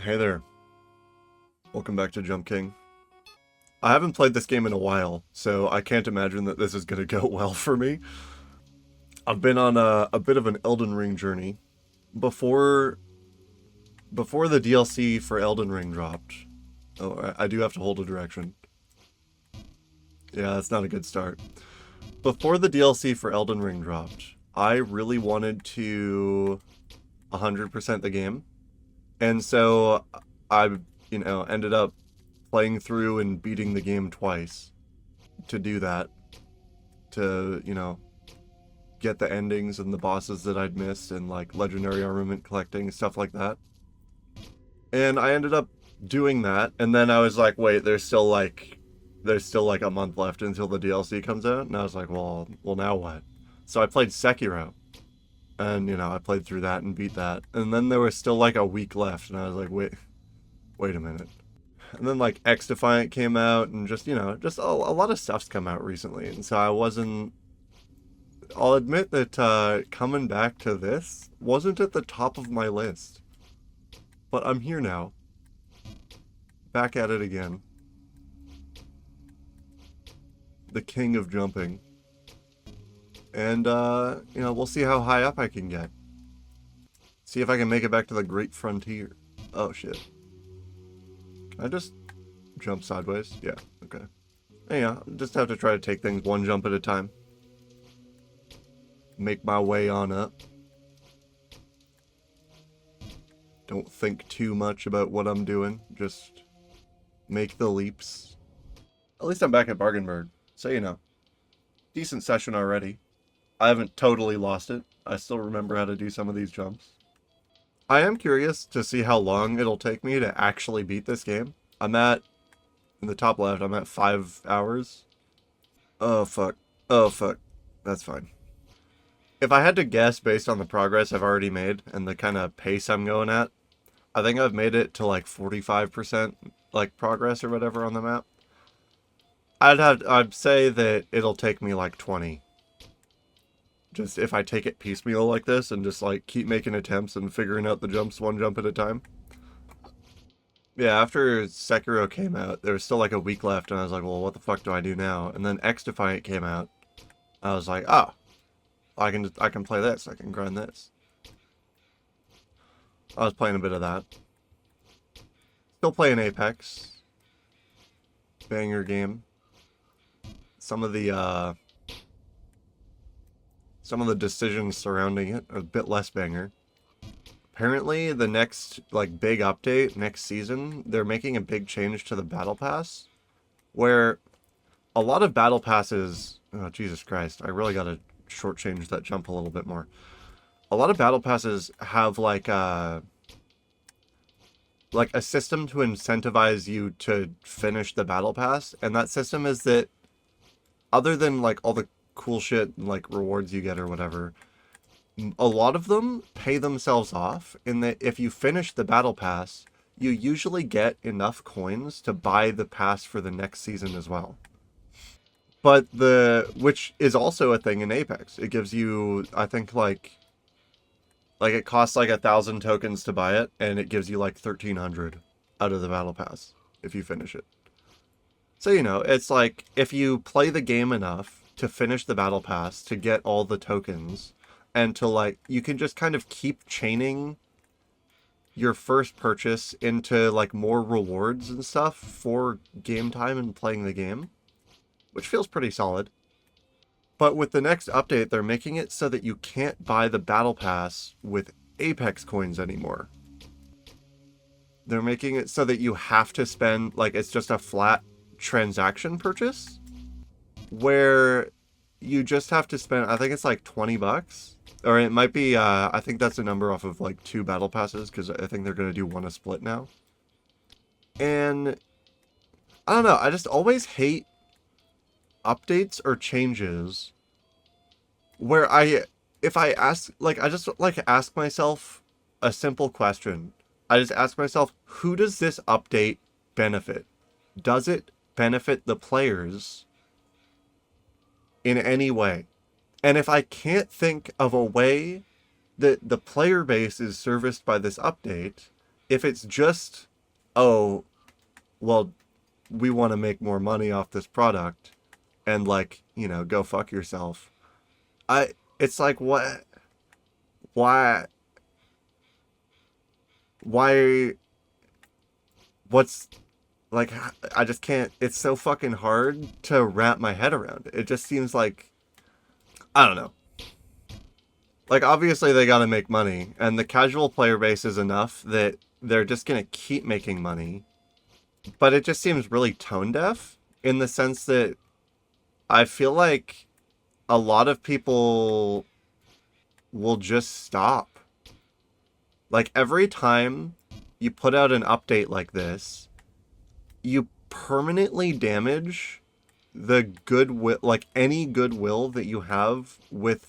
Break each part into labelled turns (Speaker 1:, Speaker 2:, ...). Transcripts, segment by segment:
Speaker 1: Hey there, welcome back to Jump King. I haven't played this game in a while, so I can't imagine that this is going to go well for me. I've been on a bit of an Elden Ring journey. Before before the DLC for Elden Ring dropped, I do have to hold a direction. Yeah, that's not a good start. Before the DLC for Elden Ring dropped, I really wanted to 100% the game. And so I, ended up playing through and beating the game twice to do that, to, get the endings and the bosses that I'd missed and like legendary armament collecting, stuff like that. And I ended up doing that, and then I was like, wait, there's still like a month left until the DLC comes out, and I was like, well now what? So I played Sekiro, and I played through that and beat that. And then there was still like a week left, and I was like, wait a minute. And then like X Defiant came out, and just a lot of stuff's come out recently, and so I wasn't. I'll admit that coming back to this wasn't at the top of my list, but I'm here now, back at it again, the king of jumping, and we'll see how high up I can get. See if I can make it back to the Great Frontier. Oh shit! Can I just jump sideways? Yeah. Okay. Yeah, just have to try to take things one jump at a time. Make my way on up. Don't think too much about what I'm doing. Just make the leaps. At least I'm back at Bargainburg. So, decent session already. I haven't totally lost it. I still remember how to do some of these jumps. I am curious to see how long it'll take me to actually beat this game. In the top left, I'm at 5 hours. Oh, fuck. Oh, fuck. That's fine. If I had to guess based on the progress I've already made and the kind of pace I'm going at, I think I've made it to like 45% like progress or whatever on the map. I'd say that it'll take me like 20. Just if I take it piecemeal like this and just like keep making attempts and figuring out the jumps one jump at a time. Yeah, after Sekiro came out, there was still like a week left, and I was like, well, what the fuck do I do now? And then X Defiant came out. I was like, oh, I can play this. I can grind this. I was playing a bit of that. Still playing Apex. Banger game. Some of the decisions surrounding it are a bit less banger. Apparently, the next like big update next season, they're making a big change to the battle pass, where a lot of battle passes. Oh Jesus Christ! I really gotta shortchange that jump a little bit more. A lot of battle passes have like a system to incentivize you to finish the battle pass, and that system is that other than like all the cool shit like rewards you get or whatever, a lot of them pay themselves off in that if you finish the battle pass, you usually get enough coins to buy the pass for the next season as well. But which is also a thing in Apex. It gives you, I think, like it costs like 1,000 tokens to buy it, and it gives you like 1,300 out of the battle pass if you finish it. So it's like if you play the game enough to finish the battle pass to get all the tokens, and to like you can just kind of keep chaining your first purchase into like more rewards and stuff for game time and playing the game, which feels pretty solid. But with the next update, they're making it so that you can't buy the battle pass with Apex coins anymore. They're making it so that you have to spend, like, it's just a flat transaction purchase where you just have to spend, I think it's like $20, or it might be, I think that's a number off of like 2 battle passes, because I think they're going to do one a split now. And I don't know, I just always hate updates or changes where if I ask, like, I just like ask myself a simple question. I just ask myself, who does this update benefit? Does it benefit the players in any way? And if I can't think of a way that the player base is serviced by this update, if it's just, oh, well, we want to make more money off this product and like, go fuck yourself. It's like, why, why, what's, like, I just can't, it's so fucking hard to wrap my head around. It just seems like, I don't know. Like, obviously they gotta make money, and the casual player base is enough that they're just gonna keep making money. But it just seems really tone deaf in the sense that I feel like a lot of people will just stop. Like, every time you put out an update like this, you permanently damage the goodwill, like any goodwill that you have with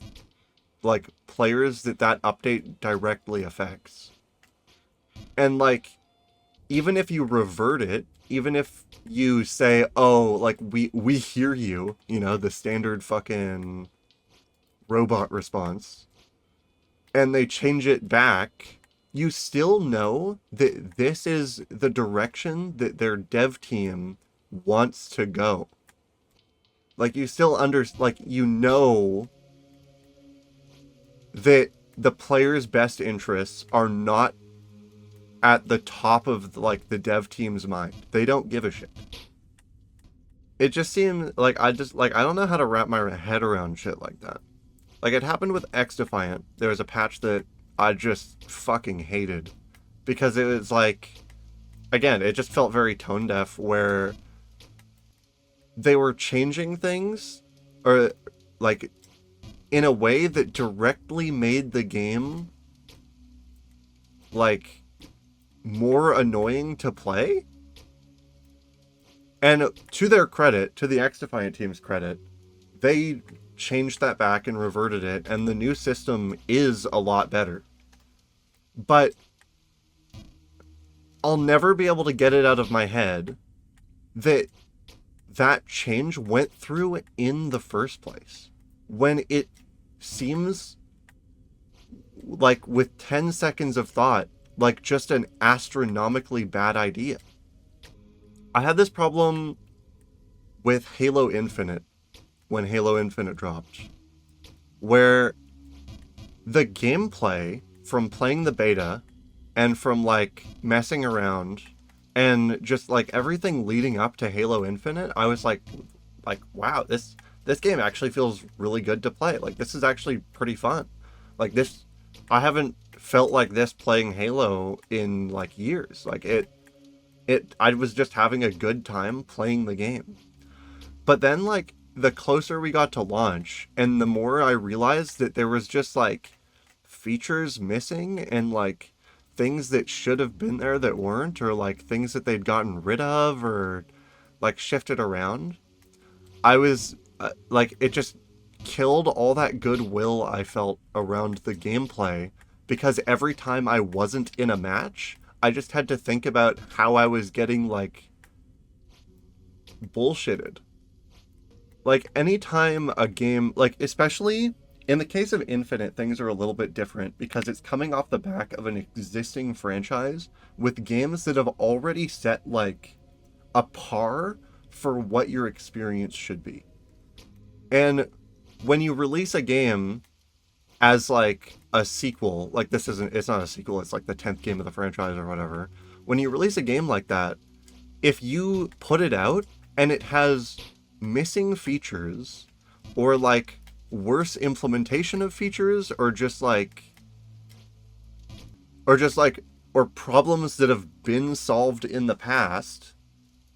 Speaker 1: like players that update directly affects. And like, even if you revert it, even if you say, oh, like we hear you, the standard fucking robot response, and they change it back, you still know that this is the direction that their dev team wants to go. Like, you still like, that the player's best interests are not at the top of like the dev team's mind. They don't give a shit. It just seems like I don't know how to wrap my head around shit like that. Like, it happened with X Defiant. There was a patch that I just fucking hated because it was like, again, it just felt very tone deaf where they were changing things or like in a way that directly made the game like more annoying to play. And to their credit, to the X Defiant team's credit, they changed that back and reverted it, and the new system is a lot better. But I'll never be able to get it out of my head that that change went through in the first place, when it seems like, with 10 seconds of thought, like just an astronomically bad idea. I had this problem with Halo Infinite when Halo Infinite dropped, where the gameplay from playing the beta and from like messing around and just like everything leading up to Halo Infinite, I was like wow, this game actually feels really good to play. Like, this is actually pretty fun. Like, this, I haven't felt like this playing Halo in like years. Like, I was just having a good time playing the game. But then, like, the closer we got to launch and the more I realized that there was just like features missing and like things that should have been there that weren't, or like things that they'd gotten rid of or like shifted around, I was like, it just killed all that goodwill I felt around the gameplay, because every time I wasn't in a match, I just had to think about how I was getting like bullshitted. Like, anytime a game, like, especially in the case of Infinite, things are a little bit different because it's coming off the back of an existing franchise with games that have already set like a par for what your experience should be. And when you release a game as like a sequel, like, it's not a sequel, it's like the 10th game of the franchise or whatever. When you release a game like that, if you put it out and it has missing features or like worse implementation of features or or problems that have been solved in the past,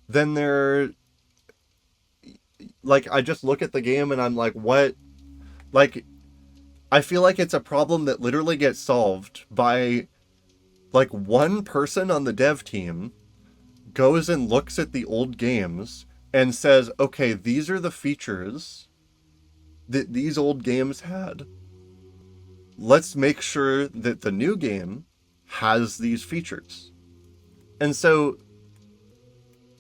Speaker 1: then they're like, I just look at the game and I'm like, what? Like, I feel like it's a problem that literally gets solved by like one person on the dev team goes and looks at the old games and says, okay, these are the features that these old games had. Let's make sure that the new game has these features. And so,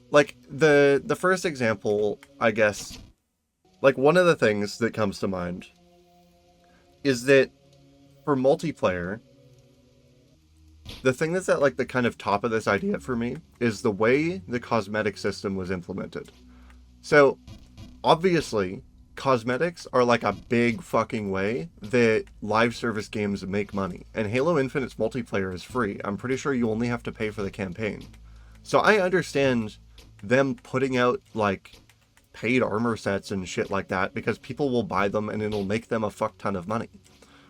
Speaker 1: like, the first example, I guess, like, one of the things that comes to mind is that for multiplayer, the thing that's at like the kind of top of this idea for me is the way the cosmetic system was implemented. So obviously, cosmetics are like a big fucking way that live service games make money. And Halo Infinite's multiplayer is free. I'm pretty sure you only have to pay for the campaign. So I understand them putting out like paid armor sets and shit like that because people will buy them and it'll make them a fuck ton of money.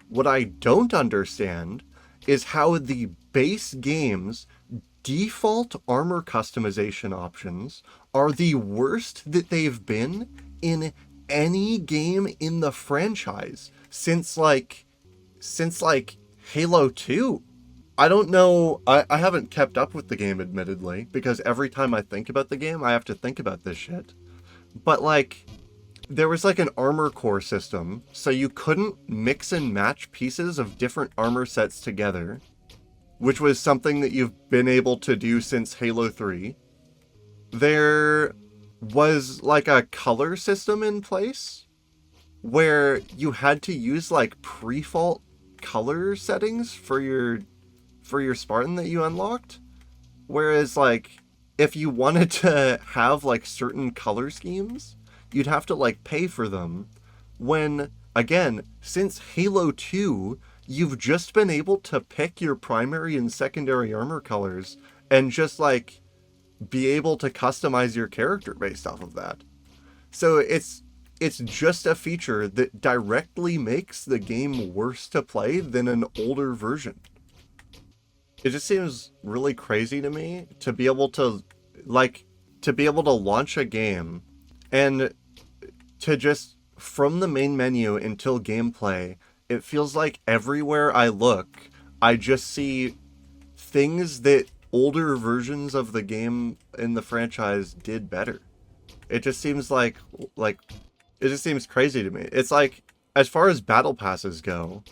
Speaker 1: What I don't understand is how the base game's default armor customization options are the worst that they've been in any game in the franchise since Halo 2. I don't know. I haven't kept up with the game, admittedly, because every time I think about the game, I have to think about this shit. But, like, there was, like, an armor core system, so you couldn't mix and match pieces of different armor sets together, which was something that you've been able to do since Halo 3. There was, like, a color system in place where you had to use, like, pre-fault color settings for your Spartan that you unlocked. Whereas, like, if you wanted to have, like, certain color schemes, you'd have to, like, pay for them. When, again, since Halo 2, you've just been able to pick your primary and secondary armor colors and just, like, be able to customize your character based off of that. So it's just a feature that directly makes the game worse to play than an older version. It just seems really crazy to me to be able to launch a game and to just from the main menu until gameplay, it feels like everywhere I look, I just see things that older versions of the game in the franchise did better. It just seems like it just seems crazy to me. It's like, as far as battle passes go,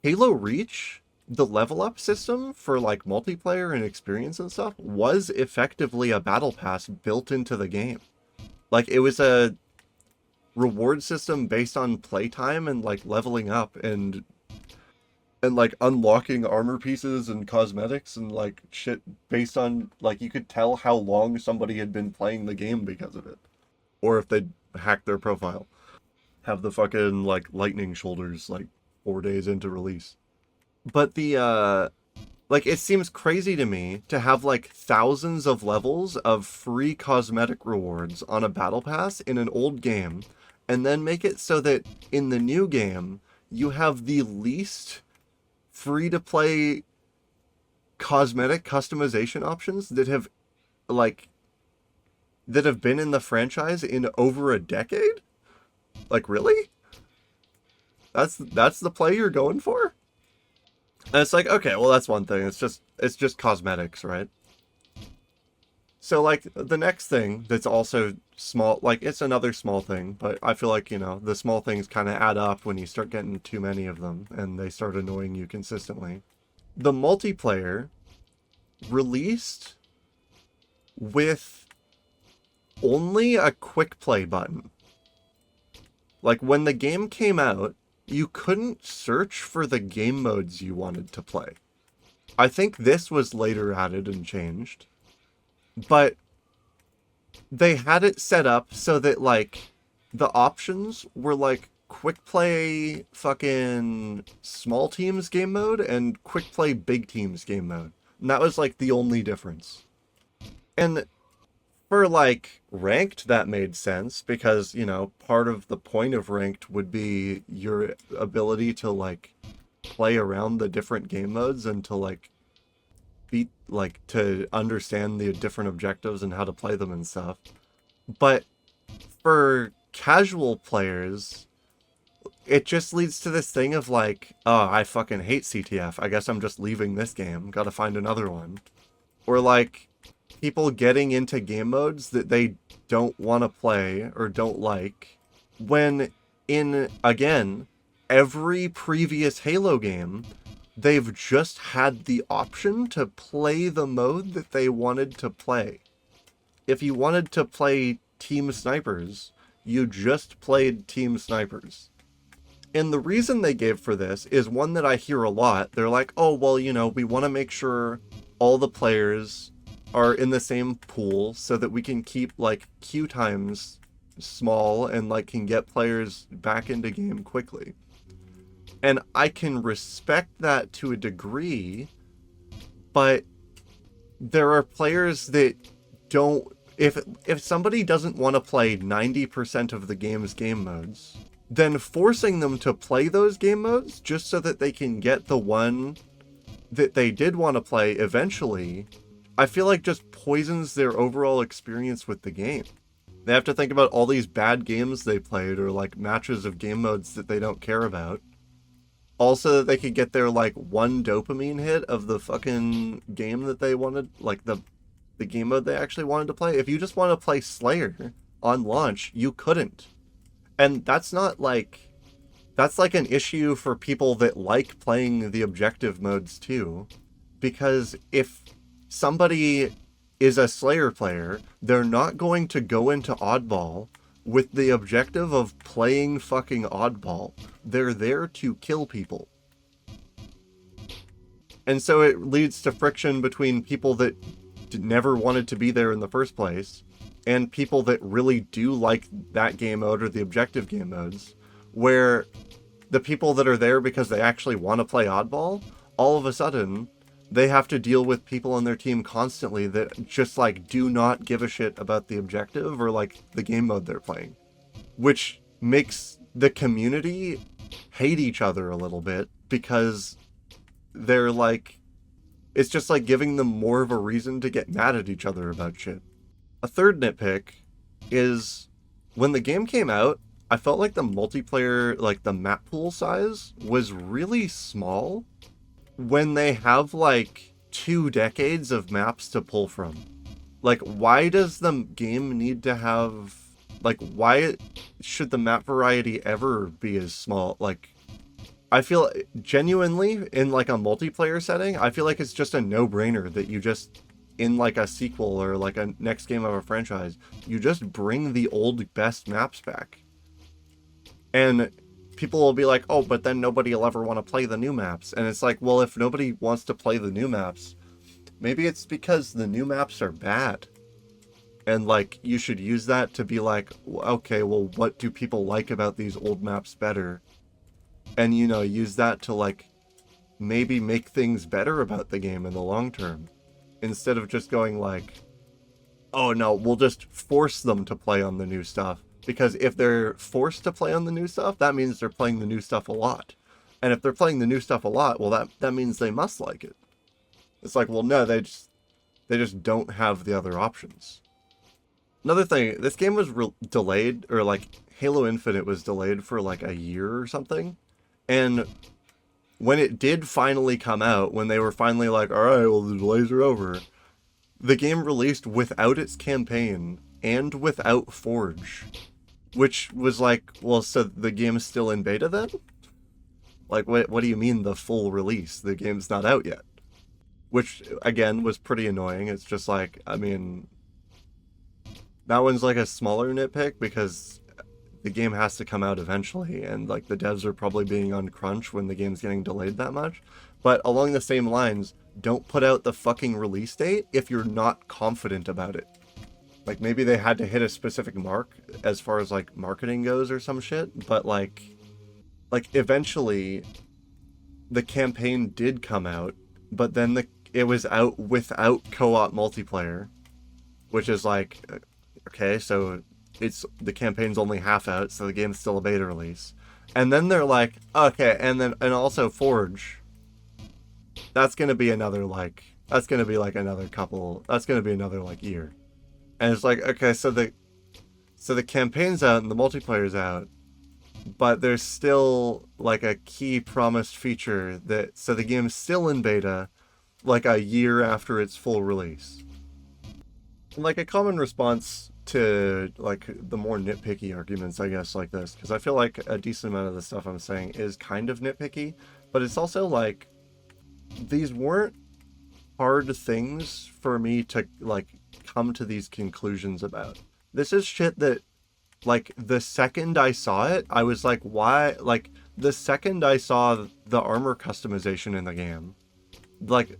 Speaker 1: Halo Reach, the level up system for like multiplayer and experience and stuff, was effectively a battle pass built into the game. Like, it was a reward system based on playtime and like leveling up and like unlocking armor pieces and cosmetics and like shit based on like you could tell how long somebody had been playing the game because of it. Or if they'd hacked their profile. Have the fucking like lightning shoulders like 4 days into release. But the like, it seems crazy to me to have like thousands of levels of free cosmetic rewards on a battle pass in an old game, and then make it so that in the new game you have the least free to play cosmetic customization options that have been in the franchise in over a decade. Like, really? That's the play you're going for? And it's like, okay, well, that's one thing. It's just cosmetics, right? So, like, the next thing that's also small, like, it's another small thing, but I feel like, the small things kind of add up when you start getting too many of them, and they start annoying you consistently. The multiplayer released with only a quick play button. Like, when the game came out, you couldn't search for the game modes you wanted to play. I think this was later added and changed. But they had it set up so that, like, the options were, like, quick play fucking small teams game mode and quick play big teams game mode. And that was, like, the only difference. And for, like, ranked, that made sense because, part of the point of ranked would be your ability to, like, play around the different game modes and to, like, to understand the different objectives and how to play them and stuff. But for casual players, it just leads to this thing of like, oh, I fucking hate CTF. I guess I'm just leaving this game. Gotta find another one. Or like, people getting into game modes that they don't want to play or don't like, when in, again, every previous Halo game, they've just had the option to play the mode that they wanted to play. If you wanted to play Team Snipers, you just played Team Snipers. And the reason they gave for this is one that I hear a lot. They're like, oh, well, we want to make sure all the players are in the same pool so that we can keep like queue times small and like can get players back into game quickly. And I can respect that to a degree, but there are players that don't. If somebody doesn't want to play 90% of the game's game modes, then forcing them to play those game modes just so that they can get the one that they did want to play eventually, I feel like just poisons their overall experience with the game. They have to think about all these bad games they played or like matches of game modes that they don't care about. Also, that they could get their like one dopamine hit of the fucking game that they wanted, like the game mode they actually wanted to play. If you just want to play Slayer on launch, you couldn't. And that's not like, that's like an issue for people that like playing the objective modes too. Because if somebody is a Slayer player, they're not going to go into Oddball with the objective of playing fucking Oddball. They're there to kill people. And so it leads to friction between people that never wanted to be there in the first place and people that really do like that game mode or the objective game modes, where the people that are there because they actually want to play Oddball, all of a sudden they have to deal with people on their team constantly that just like do not give a shit about the objective or like the game mode they're playing, which makes the community hate each other a little bit because they're like, it's just like giving them more of a reason to get mad at each other about shit. A third nitpick is when the game came out, I felt like the multiplayer, like the map pool size was really small when they have like 2 decades of maps to pull from. Like, why does the game need to have, like, why should the map variety ever be as small? Like, I feel genuinely in like a multiplayer setting, I feel like it's just a no-brainer that you just, in like a sequel or like a next game of a franchise, you just bring the old best maps back. And people will be like, oh, but then nobody will ever want to play the new maps. And it's like, well, if nobody wants to play the new maps, maybe it's because the new maps are bad. And like, you should use that to be like, okay, well, what do people like about these old maps better? And, use that to like, maybe make things better about the game in the long term. Instead of just going like, oh no, we'll just force them to play on the new stuff. Because if they're forced to play on the new stuff, that means they're playing the new stuff a lot. And if they're playing the new stuff a lot, well, that means they must like it. It's like, well, no, they just don't have the other options. Another thing, this game was delayed, or like Halo Infinite was delayed for like a year or something. And when it did finally come out, when they were finally like, all right, well, the delays are over, the game released without its campaign and without Forge. Which was like, well, so the game's still in beta then? Like, what do you mean the full release? The game's not out yet. Which, again, was pretty annoying. It's just like, I mean, that one's like a smaller nitpick because the game has to come out eventually, and like the devs are probably being on crunch when the game's getting delayed that much. But along the same lines, don't put out the fucking release date if you're not confident about it. Like, maybe they had to hit a specific mark as far as, like, marketing goes or some shit. But, like eventually, the campaign did come out. But then it was out without co-op multiplayer. Which is, like, okay, so the campaign's only half out, so the game's still a beta release. And then they're like, okay, and also Forge. That's gonna be another, like, that's gonna be another, like, year. And it's like, okay, so the campaign's out and the multiplayer's out, but there's still like a key promised feature so the game's still in beta like a year after its full release. And like a common response to like the more nitpicky arguments, I guess, like this, because I feel like a decent amount of the stuff I'm saying is kind of nitpicky, but it's also like, these weren't hard things for me to like come to these conclusions about. This is shit that, like, the second I saw it, I was like, why? Like, the second I saw the armor customization in the game, like,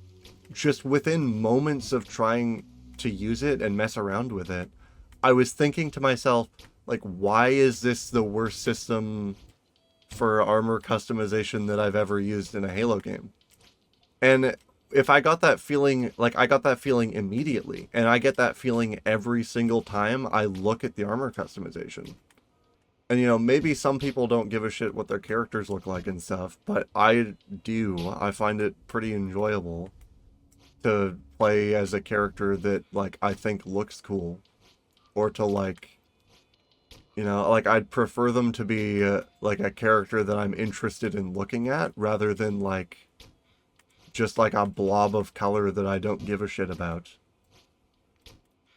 Speaker 1: just within moments of trying to use it and mess around with it, I was thinking to myself, like, why is this the worst system for armor customization that I've ever used in a Halo game? And if I got that feeling, like, I got that feeling immediately, and I get that feeling every single time I look at the armor customization. And, maybe some people don't give a shit what their characters look like and stuff, but I do. I find it pretty enjoyable to play as a character that, like, I think looks cool. Or to, like, like, I'd prefer them to be, like, a character that I'm interested in looking at, rather than, like, just, like, a blob of color that I don't give a shit about.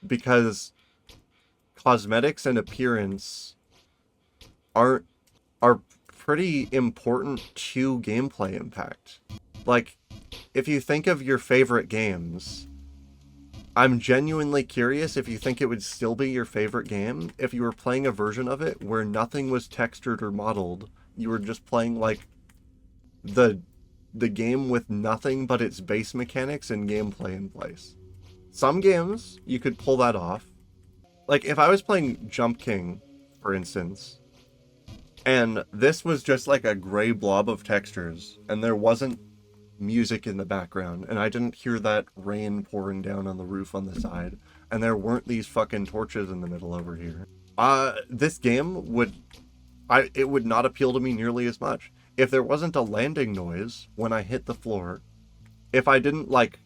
Speaker 1: Because cosmetics and appearance are pretty important to gameplay impact. Like, if you think of your favorite games, I'm genuinely curious if you think it would still be your favorite game if you were playing a version of it where nothing was textured or modeled. You were just playing, like, the game with nothing but its base mechanics and gameplay in place. Some games, you could pull that off. Like, if I was playing Jump King, for instance, and this was just like a gray blob of textures, and there wasn't music in the background, and I didn't hear that rain pouring down on the roof on the side, and there weren't these fucking torches in the middle over here, this game would not appeal to me nearly as much. If there wasn't a landing noise when I hit the floor, if I didn't, like,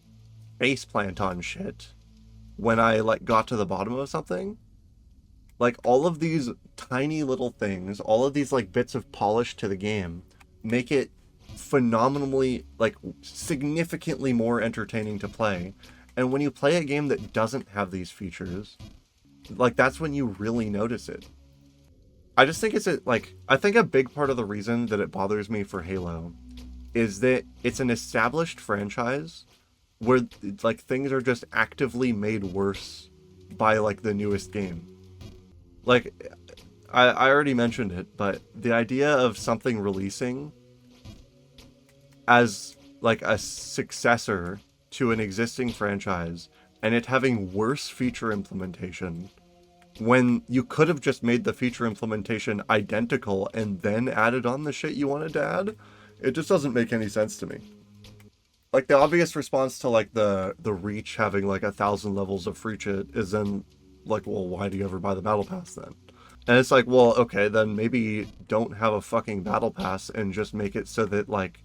Speaker 1: face plant on shit when I, like, got to the bottom of something, like, all of these tiny little things, all of these, like, bits of polish to the game make it phenomenally, like, significantly more entertaining to play. And when you play a game that doesn't have these features, like, that's when you really notice it. I just think I think a big part of the reason that it bothers me for Halo is that it's an established franchise where, like, things are just actively made worse by, like, the newest game. Like, I already mentioned it, but the idea of something releasing as, like, a successor to an existing franchise and it having worse feature implementation when you could have just made the feature implementation identical and then added on the shit you wanted to add, it just doesn't make any sense to me. Like, the obvious response to, like, the Reach having, like, 1,000 levels of free shit is then, like, well, why do you ever buy the battle pass then? And it's like, well, okay, then maybe don't have a fucking battle pass and just make it so that, like,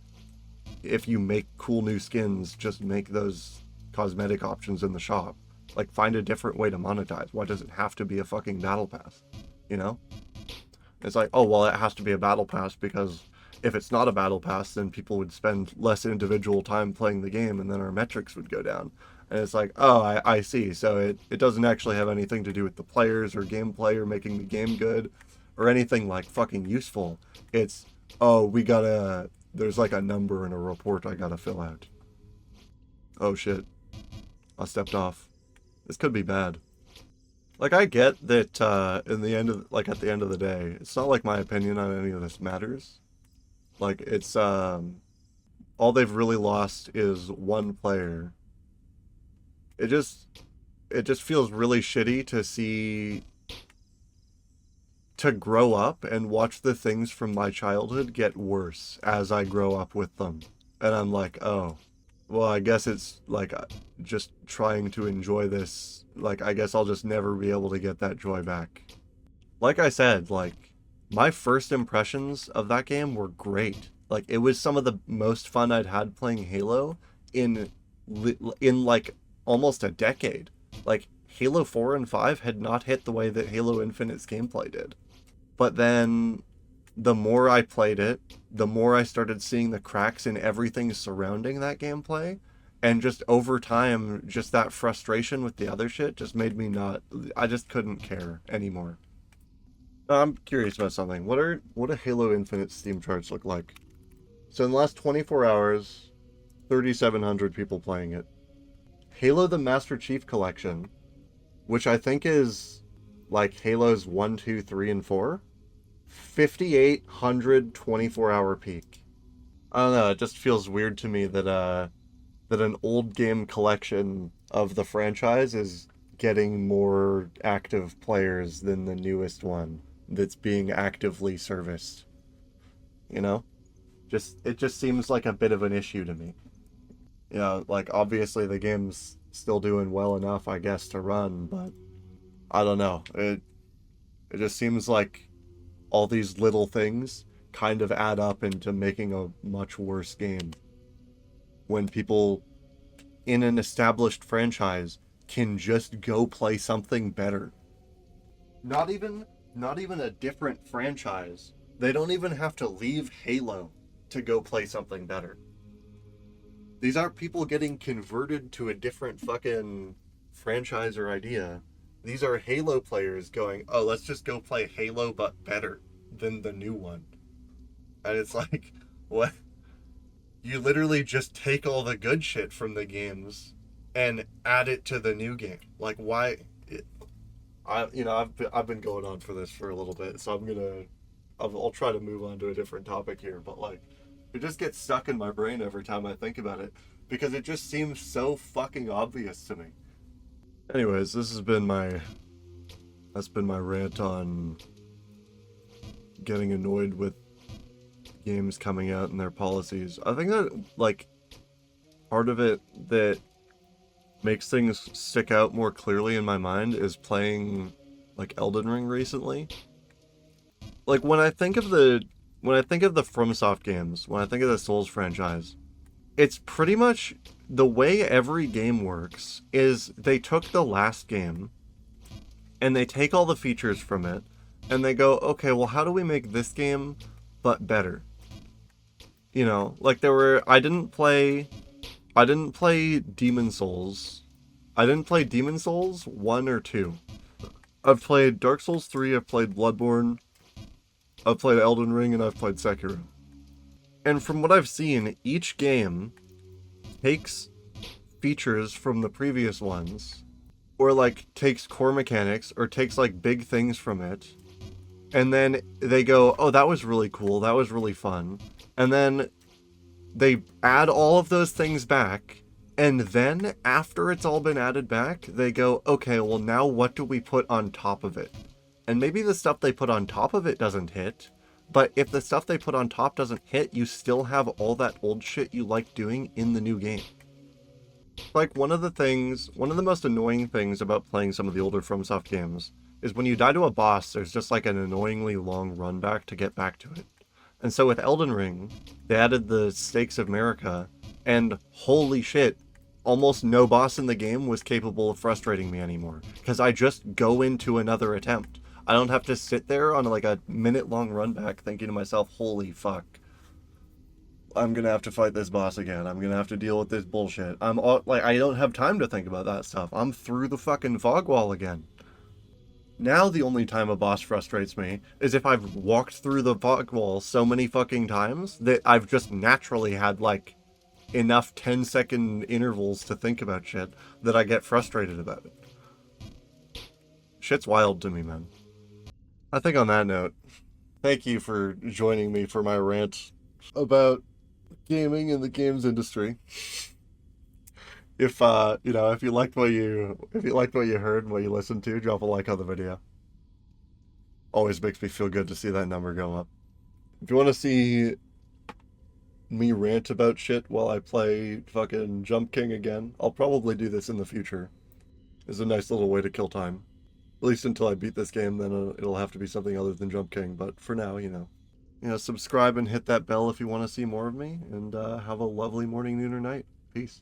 Speaker 1: if you make cool new skins, just make those cosmetic options in the shop. Like, find a different way to monetize. Why does it have to be a fucking battle pass? It's like, oh, well, it has to be a battle pass because if it's not a battle pass, then people would spend less individual time playing the game and then our metrics would go down. And it's like, oh, I see. So it doesn't actually have anything to do with the players or gameplay or making the game good or anything, like, fucking useful. It's, oh, there's, like, a number in a report I gotta fill out. Oh, shit. I stepped off. This could be bad. Like, I get that, at the end of the day, it's not like my opinion on any of this matters. Like, it's, all they've really lost is one player. It just feels really shitty to grow up and watch the things from my childhood get worse as I grow up with them. And I'm like, oh, well, I guess it's, like, just trying to enjoy this. Like, I guess I'll just never be able to get that joy back. Like I said, like, my first impressions of that game were great. Like, it was some of the most fun I'd had playing Halo in like, almost a decade. Like, Halo 4 and 5 had not hit the way that Halo Infinite's gameplay did. But then, the more I played it, the more I started seeing the cracks in everything surrounding that gameplay. And just over time, just that frustration with the other shit just made me I just couldn't care anymore. I'm curious about something. What do Halo Infinite Steam charts look like? So in the last 24 hours, 3,700 people playing it. Halo the Master Chief Collection, which I think is, like, Halos 1, 2, 3, and 4. 5,800 24-hour peak. I don't know, it just feels weird to me that that an old game collection of the franchise is getting more active players than the newest one that's being actively serviced. You know? Just it just seems like a bit of an issue to me. You know, like obviously the game's still doing well enough, I guess, to run, but I don't know. It just seems like all these little things kind of add up into making a much worse game when people in an established franchise can just go play something better. Not even not even a different franchise. They don't even have to leave Halo to go play something better. These aren't people getting converted to a different fucking franchise or idea. These are Halo players going, "Oh, let's just go play Halo but better than the new one." And it's like, what? You literally just take all the good shit from the games and add it to the new game. Like, why? I've been going on for this for a little bit, so I'll try to move on to a different topic here. But like, it just gets stuck in my brain every time I think about it because it just seems so fucking obvious to me. Anyways, that's been my rant on getting annoyed with games coming out and their policies. I think that like part of it that makes things stick out more clearly in my mind is playing like Elden Ring recently. Like when I think of the FromSoft games, when I think of the Souls franchise, it's pretty much the way every game works is they took the last game and they take all the features from it and they go, okay, well, how do we make this game but better? You know, like I didn't play Demon Souls. I didn't play Demon Souls 1 or 2. I've played Dark Souls 3, I've played Bloodborne, I've played Elden Ring, and I've played Sekiro. And from what I've seen, each game takes features from the previous ones, or like takes core mechanics, or takes like big things from it, and then they go, oh, that was really cool, that was really fun. And then they add all of those things back, and then after it's all been added back, they go, okay, well now what do we put on top of it? And maybe the stuff they put on top of it doesn't hit, but if the stuff they put on top doesn't hit, you still have all that old shit you like doing in the new game. Like one of the most annoying things about playing some of the older FromSoft games is when you die to a boss, there's just like an annoyingly long run back to get back to it. And so with Elden Ring, they added the Stakes of Marika, and holy shit, almost no boss in the game was capable of frustrating me anymore, because I just go into another attempt. I don't have to sit there on like a minute-long run back thinking to myself, holy fuck, I'm gonna have to fight this boss again. I'm gonna have to deal with this bullshit. I don't have time to think about that stuff. I'm through the fucking fog wall again. Now the only time a boss frustrates me is if I've walked through the fog wall so many fucking times that I've just naturally had like enough 10-second intervals to think about shit that I get frustrated about it. Shit's wild to me, man. I think on that note, thank you for joining me for my rant about gaming and the games industry. If if you liked what you heard and what you listened to, drop a like on the video. Always makes me feel good to see that number go up. If you want to see me rant about shit while I play fucking Jump King again, I'll probably do this in the future. It's a nice little way to kill time. At least until I beat this game, then it'll have to be something other than Jump King. But for now, subscribe and hit that bell if you want to see more of me. And have a lovely morning, noon, or night. Peace.